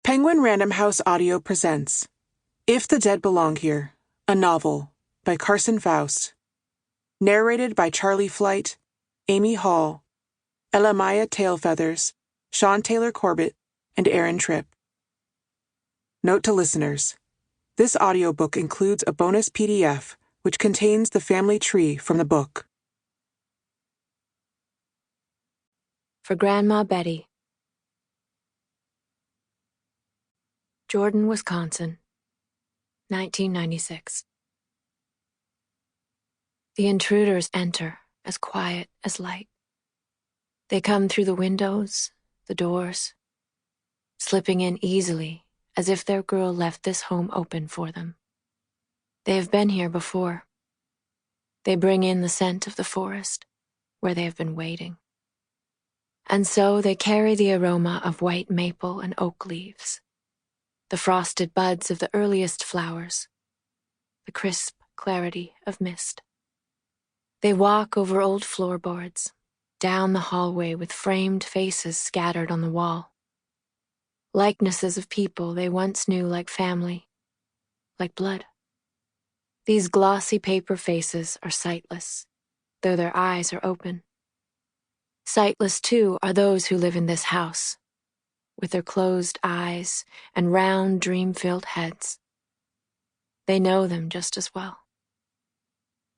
Penguin Random House Audio presents If the Dead Belong Here, a novel by Carson Faust. Narrated by Charley Flyte, Amy Hall, Elle-Máijá Tailfeathers, Shaun Taylor-Corbett, and Erin Tripp. Note to listeners: this audiobook includes a bonus PDF which contains the family tree from the book. For Grandma Betty. Jordan, Wisconsin, 1996. The intruders enter, as quiet as light. They come through the windows, the doors, slipping in easily as if their girl left this home open for them. They have been here before. They bring in the scent of the forest, where they have been waiting. And so they carry the aroma of white maple and oak leaves, the frosted buds of the earliest flowers, the crisp clarity of mist. They walk over old floorboards, down the hallway with framed faces scattered on the wall. Likenesses of people they once knew like family, like blood. These glossy paper faces are sightless, though their eyes are open. Sightless, too, are those who live in this house, with their closed eyes and round, dream-filled heads. They know them just as well.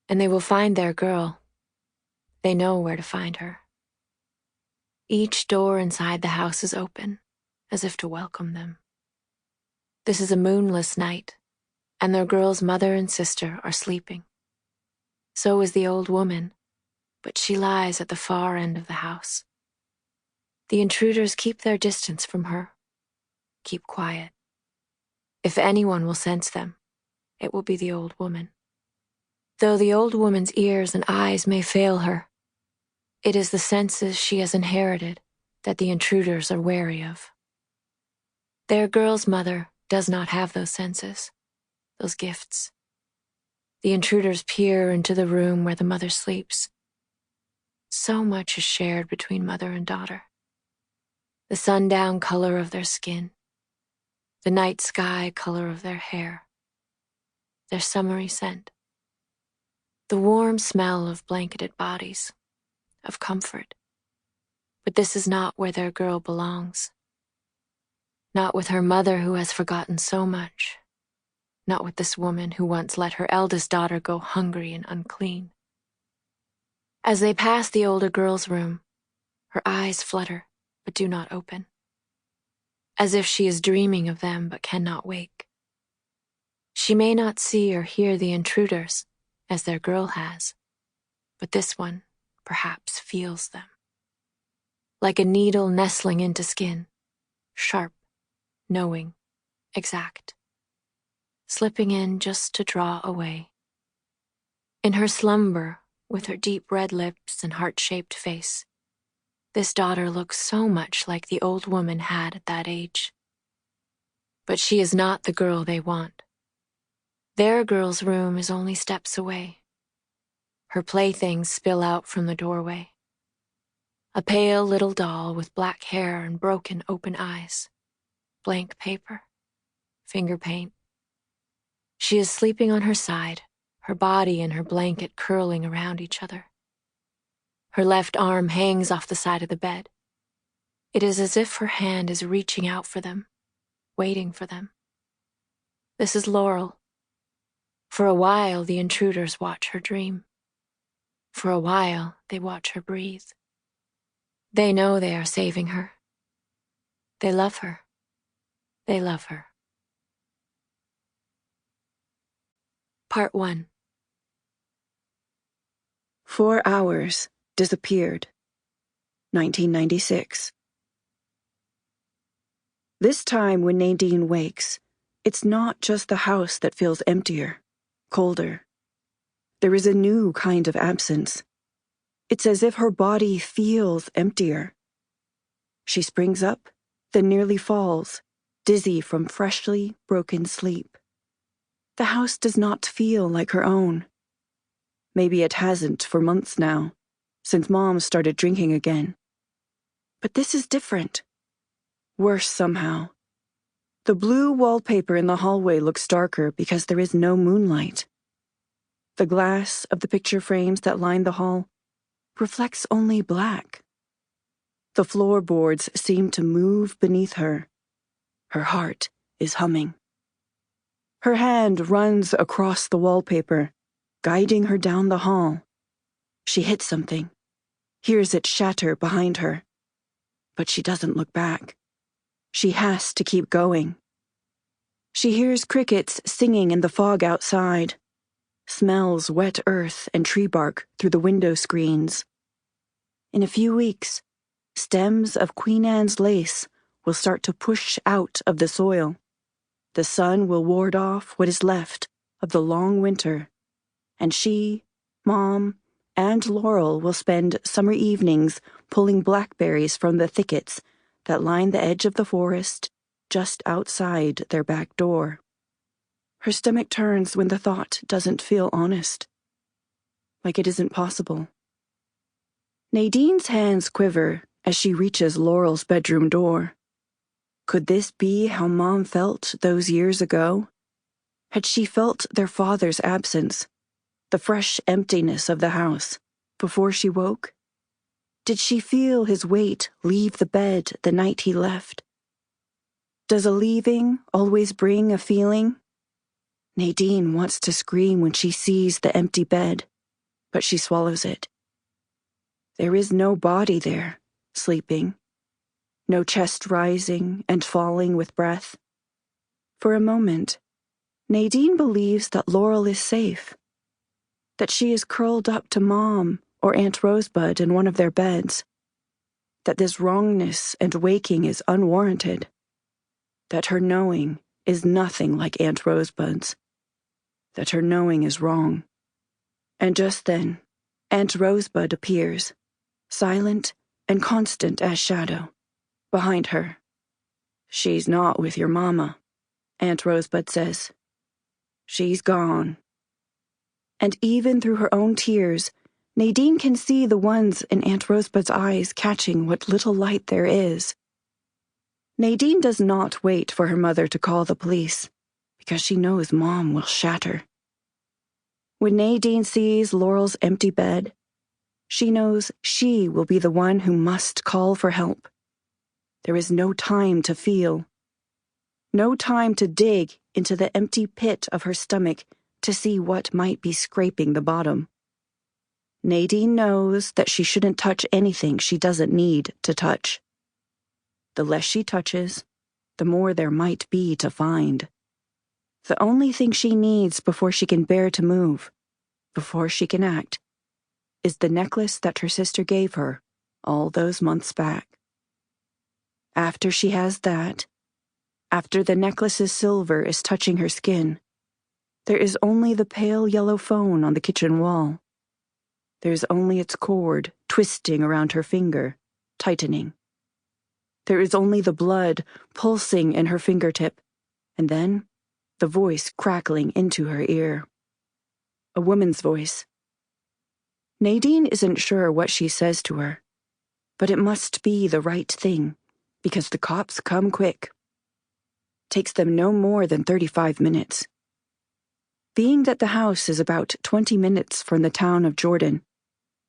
And they will find their girl. They know where to find her. Each door inside the house is open, as if to welcome them. This is a moonless night, and their girl's mother and sister are sleeping. So is the old woman, but she lies at the far end of the house. The intruders keep their distance from her, keep quiet. If anyone will sense them, it will be the old woman. Though the old woman's ears and eyes may fail her, it is the senses she has inherited that the intruders are wary of. Their girl's mother does not have those senses, those gifts. The intruders peer into the room where the mother sleeps. So much is shared between mother and daughter. The sundown color of their skin, the night sky color of their hair, their summery scent, the warm smell of blanketed bodies, of comfort. But this is not where their girl belongs. Not with her mother who has forgotten so much. Not with this woman who once let her eldest daughter go hungry and unclean. As they pass the older girl's room, her eyes flutter but do not open, as if she is dreaming of them but cannot wake. She may not see or hear the intruders, as their girl has, but this one perhaps feels them. Like a needle nestling into skin, sharp, knowing, exact, slipping in just to draw away. In her slumber, with her deep red lips and heart-shaped face, this daughter looks so much like the old woman had at that age. But she is not the girl they want. Their girl's room is only steps away. Her playthings spill out from the doorway. A pale little doll with black hair and broken open eyes. Blank paper. Finger paint. She is sleeping on her side, her body and her blanket curling around each other. Her left arm hangs off the side of the bed. It is as if her hand is reaching out for them, waiting for them. This is Laurel. For a while, the intruders watch her dream. For a while, they watch her breathe. They know they are saving her. They love her. They love her. Part 1. 4 hours. Disappeared. 1996. This time when Nadine wakes, it's not just the house that feels emptier, colder. There is a new kind of absence. It's as if her body feels emptier. She springs up, then nearly falls, dizzy from freshly broken sleep. The house does not feel like her own. Maybe it hasn't for months now, since Mom started drinking again. But this is different. Worse somehow. The blue wallpaper in the hallway looks darker because there is no moonlight. The glass of the picture frames that line the hall reflects only black. The floorboards seem to move beneath her. Her heart is humming. Her hand runs across the wallpaper, guiding her down the hall. She hits something, hears it shatter behind her. But she doesn't look back. She has to keep going. She hears crickets singing in the fog outside, smells wet earth and tree bark through the window screens. In a few weeks, stems of Queen Anne's lace will start to push out of the soil. The sun will ward off what is left of the long winter, and she, Mom, and Laurel will spend summer evenings pulling blackberries from the thickets that line the edge of the forest just outside their back door. Her stomach turns when the thought doesn't feel honest, like it isn't possible. Nadine's hands quiver as she reaches Laurel's bedroom door. Could this be how Mom felt those years ago? Had she felt their father's absence, the fresh emptiness of the house, before she woke? Did she feel his weight leave the bed the night he left? Does a leaving always bring a feeling? Nadine wants to scream when she sees the empty bed, but she swallows it. There is no body there, sleeping. No chest rising and falling with breath. For a moment, Nadine believes that Laurel is safe, that she is curled up to Mom or Aunt Rosebud in one of their beds, that this wrongness and waking is unwarranted, that her knowing is nothing like Aunt Rosebud's, that her knowing is wrong. And just then, Aunt Rosebud appears, silent and constant as shadow, behind her. "She's not with your mama," Aunt Rosebud says. "She's gone." And even through her own tears, Nadine can see the ones in Aunt Rosebud's eyes catching what little light there is. Nadine does not wait for her mother to call the police, because she knows Mom will shatter. When Nadine sees Laurel's empty bed, she knows she will be the one who must call for help. There is no time to feel, no time to dig into the empty pit of her stomach to see what might be scraping the bottom. Nadine knows that she shouldn't touch anything she doesn't need to touch. The less she touches, the more there might be to find. The only thing she needs before she can bear to move, before she can act, is the necklace that her sister gave her all those months back. After she has that, after the necklace's silver is touching her skin, there is only the pale yellow phone on the kitchen wall. There's only its cord twisting around her finger, tightening. There is only the blood pulsing in her fingertip, and then the voice crackling into her ear. A woman's voice. Nadine isn't sure what she says to her, but it must be the right thing, because the cops come quick. Takes them no more than 35 minutes. Being that the house is about 20 minutes from the town of Jordan,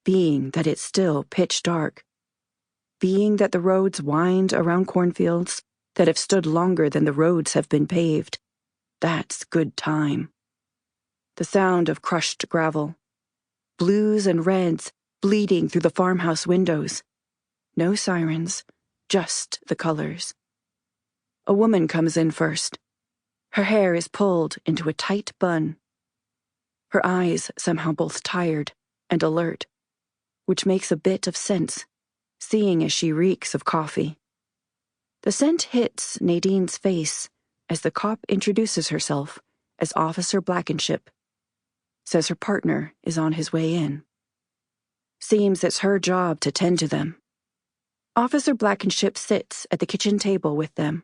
being that it's still pitch dark, being that the roads wind around cornfields that have stood longer than the roads have been paved, that's good time. The sound of crushed gravel, blues and reds bleeding through the farmhouse windows. No sirens, just the colors. A woman comes in first. Her hair is pulled into a tight bun. Her eyes somehow both tired and alert, which makes a bit of sense, seeing as she reeks of coffee. The scent hits Nadine's face as the cop introduces herself as Officer Blankenship, says her partner is on his way in. Seems it's her job to tend to them. Officer Blankenship sits at the kitchen table with them,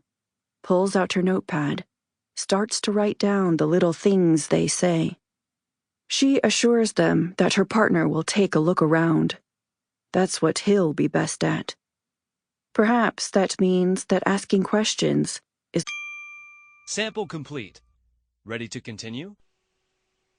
pulls out her notepad, starts to write down the little things they say. She assures them that her partner will take a look around. That's what he'll be best at. Perhaps that means that asking questions is... Sample complete. Ready to continue?